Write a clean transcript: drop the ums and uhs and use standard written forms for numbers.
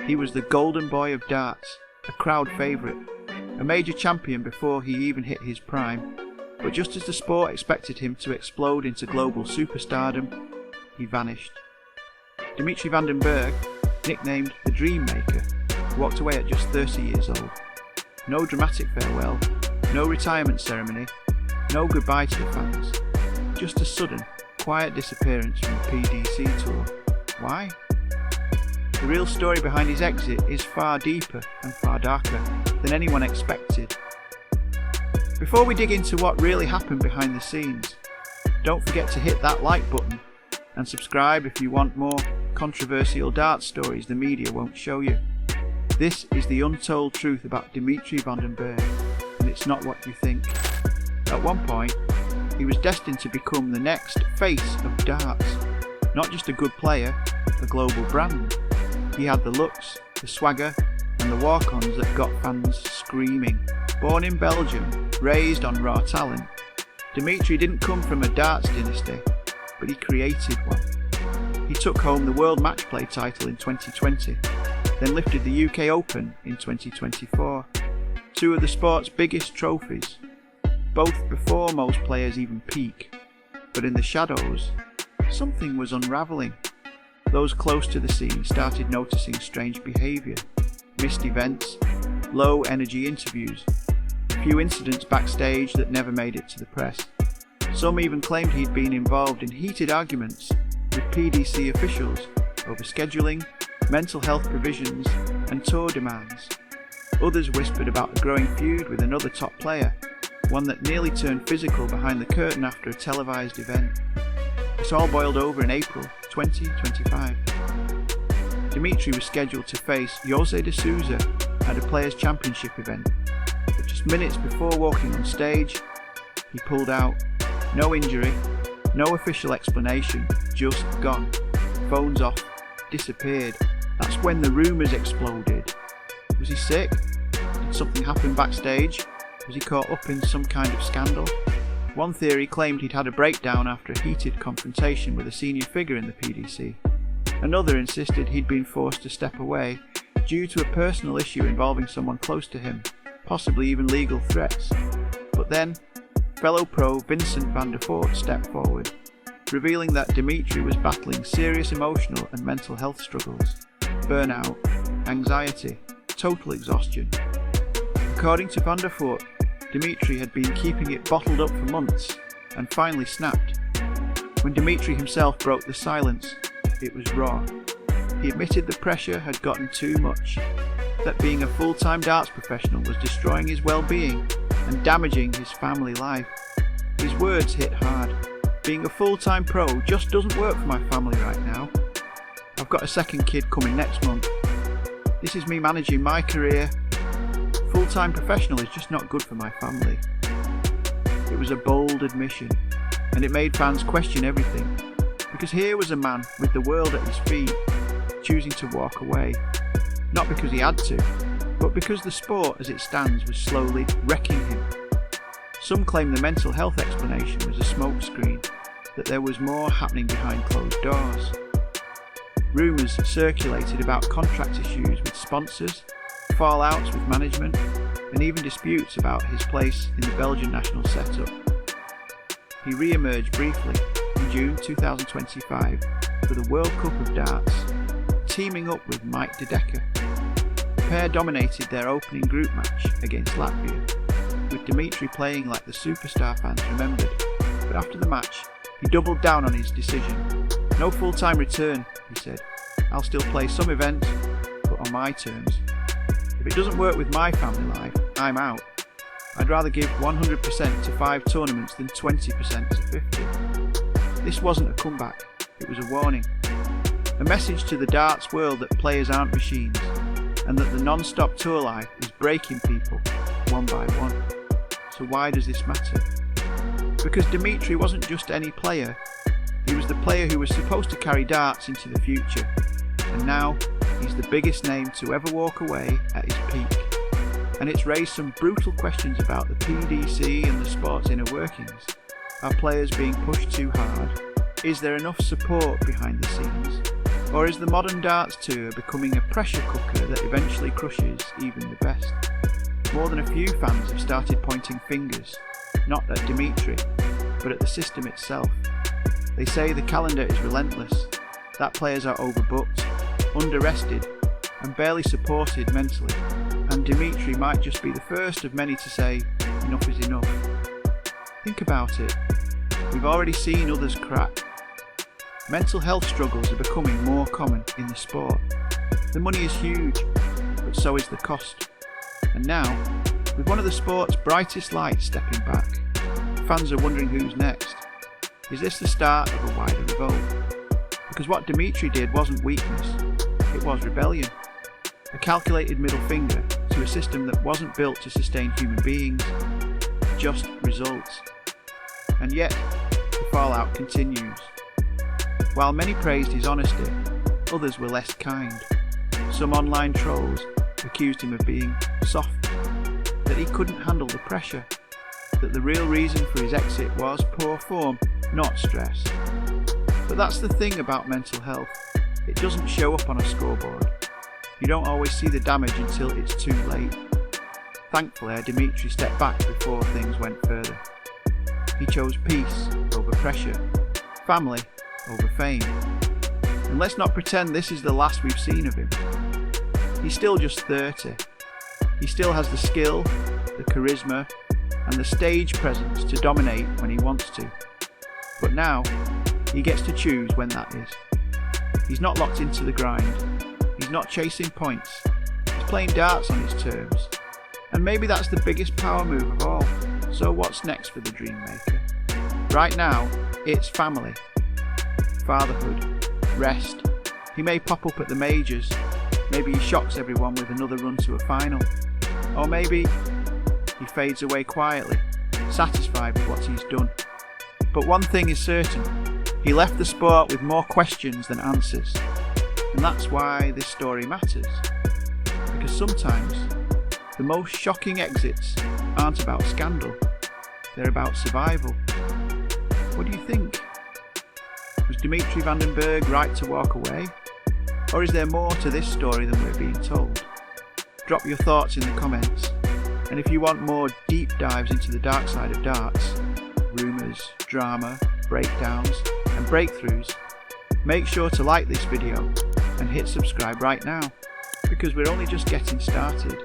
He was the golden boy of darts, a crowd favourite, a major champion before he even hit his prime, but just as the sport expected him to explode into global superstardom, he vanished. Dimitri van den Bergh, nicknamed the Dream Maker, walked away at just 30 years old. No dramatic farewell, no retirement ceremony, no goodbye to the fans, just a sudden, quiet disappearance from the PDC Tour. Why? The real story behind his exit is far deeper and far darker than anyone expected. Before we dig into what really happened behind the scenes, don't forget to hit that like button and subscribe if you want more controversial darts stories the media won't show you. This is the untold truth about Dimitri van den Bergh, and it's not what you think. At one point, he was destined to become the next face of darts, not just a good player, a global brand. He had the looks, the swagger, and the walk-ons that got fans screaming. Born in Belgium, raised on raw talent, Dimitri didn't come from a darts dynasty, but he created one. He took home the World Match Play title in 2020, then lifted the UK Open in 2024, two of the sport's biggest trophies, both before most players even peak. But in the shadows, something was unravelling. Those close to the scene started noticing strange behaviour, missed events, low energy interviews, a few incidents backstage that never made it to the press. Some even claimed he'd been involved in heated arguments with PDC officials over scheduling, mental health provisions and tour demands. Others whispered about a growing feud with another top player, one that nearly turned physical behind the curtain after a televised event. This all boiled over in April 2025. Dimitri was scheduled to face Jose de Souza at a Players' Championship event, but just minutes before walking on stage, he pulled out. No injury, no official explanation, just gone. Phones off, disappeared. That's when the rumours exploded. Was he sick? Did something happen backstage? Was he caught up in some kind of scandal? One theory claimed he'd had a breakdown after a heated confrontation with a senior figure in the PDC. Another insisted he'd been forced to step away due to a personal issue involving someone close to him, possibly even legal threats. But then, fellow pro Vincent van der Voort stepped forward, revealing that Dimitri was battling serious emotional and mental health struggles, burnout, anxiety, total exhaustion. According to van der Voort, Dimitri had been keeping it bottled up for months and finally snapped. When Dimitri himself broke the silence, it was raw. He admitted the pressure had gotten too much, that being a full-time darts professional was destroying his well-being and damaging his family life. His words hit hard. Being a full-time pro just doesn't work for my family right now. I've got a second kid coming next month. This is me managing my career. Full-time professional is just not good for my family. It was a bold admission, and it made fans question everything, because here was a man with the world at his feet, choosing to walk away, not because he had to, but because the sport as it stands was slowly wrecking him. Some claim the mental health explanation was a smokescreen, that there was more happening behind closed doors. Rumours circulated about contract issues with sponsors, fallouts with management, and even disputes about his place in the Belgian national setup. He re-emerged briefly in June 2025 for the World Cup of Darts, teaming up with Mike De Decker. The pair dominated their opening group match against Latvia, with Dimitri playing like the superstar fans remembered, but after the match, he doubled down on his decision. No full-time return, he said. I'll still play some events, but on my terms. If it doesn't work with my family life, I'm out. I'd rather give 100% to 5 tournaments than 20% to 50. This wasn't a comeback, it was a warning. A message to the darts world that players aren't machines, and that the non-stop tour life is breaking people, one by one. So why does this matter? Because Dimitri wasn't just any player, he was the player who was supposed to carry darts into the future, and now he's the biggest name to ever walk away at his peak. And it's raised some brutal questions about the PDC and the sport's inner workings. Are players being pushed too hard? Is there enough support behind the scenes? Or is the modern darts tour becoming a pressure cooker that eventually crushes even the best? More than a few fans have started pointing fingers, not at Dimitri, but at the system itself. They say the calendar is relentless, that players are overbooked, under-rested, and barely supported mentally, and Dimitri might just be the first of many to say, enough is enough. Think about it, we've already seen others crack. Mental health struggles are becoming more common in the sport. The money is huge, but so is the cost. And now, with one of the sport's brightest lights stepping back, fans are wondering who's next. Is this the start of a wider revolt? Because what Dimitri did wasn't weakness, it was rebellion. A calculated middle finger to a system that wasn't built to sustain human beings, just results. And yet, the fallout continues. While many praised his honesty, others were less kind. Some online trolls accused him of being soft, that he couldn't handle the pressure, that the real reason for his exit was poor form, not stress. But that's the thing about mental health, it doesn't show up on a scoreboard. You don't always see the damage until it's too late. Thankfully, Dimitri stepped back before things went further. He chose peace over pressure, family over fame. And let's not pretend this is the last we've seen of him. He's still just 30. He still has the skill, the charisma, and the stage presence to dominate when he wants to. But now, he gets to choose when that is. He's not locked into the grind. He's not chasing points. He's playing darts on his terms. And maybe that's the biggest power move of all. So what's next for the dream maker? Right now, it's family, fatherhood, rest. He may pop up at the majors. Maybe he shocks everyone with another run to a final. Or maybe he fades away quietly, satisfied with what he's done. But one thing is certain, he left the sport with more questions than answers. And that's why this story matters. Because sometimes, the most shocking exits aren't about scandal, they're about survival. What do you think? Was Dimitri van den Bergh right to walk away? Or is there more to this story than we're being told? Drop your thoughts in the comments. And if you want more deep dives into the dark side of darts, rumours, drama, breakdowns and breakthroughs, make sure to like this video and hit subscribe right now, because we're only just getting started.